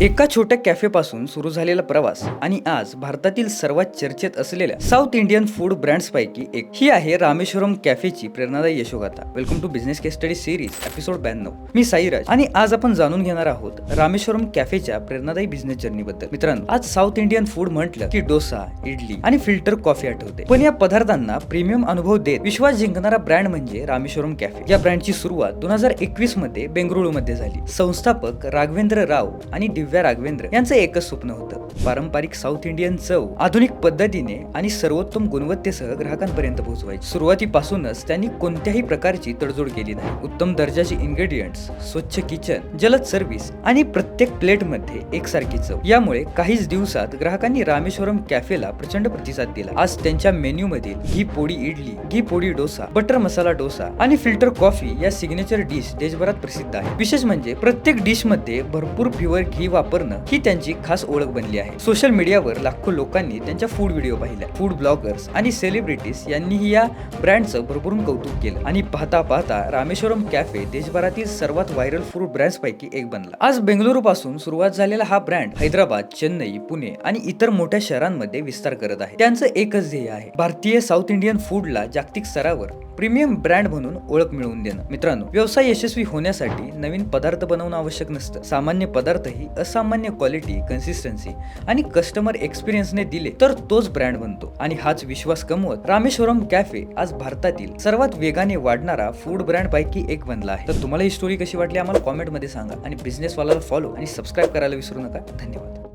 एका छोट्या कॅफेपासून सुरू झालेला प्रवास आणि आज भारतातील सर्वात चर्चेत असलेल्या साऊथ इंडियन फूड ब्रँड्स पैकी एक ही आहे रामेश्वरम कॅफेची प्रेरणादायी यशोगाथा. Welcome to business case study series episode 92. मी साईराज आणि आज आपण जाणून घेणार आहोत रामेश्वरम कॅफेच्या प्रेरणादायी बिझनेस जर्नी बद्दल. मित्रांनो, आज साऊथ इंडियन फूड म्हटलं की डोसा, इडली आणि फिल्टर कॉफी आठवते, पण या पदार्थांना प्रीमियम अनुभव देत विश्वास जिंकणारा ब्रँड म्हणजे रामेश्वरम कॅफे. या ब्रँडची सुरुवात 2021 मध्ये बेंगळुरू मध्ये झाली. संस्थापक राघवेंद्र राव आणि दिव्या राघवेंद्र यांचं एकच स्वप्न होतं, पारंपरिक साऊथ इंडियन चव आधुनिक पद्धतीने आणि सर्वोत्तम गुणवत्तेसह ग्राहकांपर्यंत पोहोचवायची. सुरुवातीपासूनच त्यांनी कोणत्याही प्रकारची तडजोड केली नाही. उत्तम दर्जाचे इन्ग्रेडियंट्स, स्वच्छ किचन, जलद सर्व्हिस आणि प्रत्येक प्लेट मध्ये एकसारखी चव. यामुळे काहीच दिवसात ग्राहकांनी रामेश्वरम कॅफेला प्रचंड प्रतिसाद दिला. आज त्यांच्या मेन्यू मधील घी पोडी इडली, घी पोडी डोसा, बटर मसाला डोसा आणि फिल्टर कॉफी या सिग्नेचर डिश देशभरात प्रसिद्ध आहे. विशेष म्हणजे प्रत्येक डिश मध्ये भरपूर प्युअर घी वापरणं ही त्यांची खास ओळख बनली आहे. सोशल मीडियावर लाखो लोकांनी त्यांच्या फूड व्हिडिओ पाहिल्या. फूड ब्लॉगर्स आणि सेलिब्रिटीज यांनीही या ब्रँडचं भरभरून कौतुक केलं आणि पाहता पाहता रामेश्वरम कॅफे देशभरातील सर्वात व्हायरल फूड ब्रँड्स पैकी एक बनला. आज बेंगळुरू पासून सुरुवात झालेला हा ब्रँड हैदराबाद, चेन्नई, पुणे आणि इतर मोठ्या शहरांमध्ये विस्तार करत आहे. त्यांचं एकच ध्येय आहे, भारतीय साऊथ इंडियन फूडला जागतिक स्तरावर प्रीमियम ब्रँड म्हणून ओळख मिळवून देणं. मित्रांनो, व्यवसाय यशस्वी होण्यासाठी नवीन पदार्थ बनवणं आवश्यक नसतं. सामान्य पदार्थही असामान्य क्वालिटी, कन्सिस्टन्सी आणि कस्टमर एक्सपिरियन्सने दिले तर तोच ब्रँड बनतो. आणि हाच विश्वास कमवत रामेश्वरम कॅफे आज भारतातील सर्वात वेगाने वाढणारा फूड ब्रँड पैकी एक बनला आहे. तर तुम्हाला ही स्टोरी कशी वाटली आम्हाला कॉमेंट मध्ये सांगा आणि बिझनेस वालाला फॉलो आणि सबस्क्राईब करायला विसरू नका. धन्यवाद.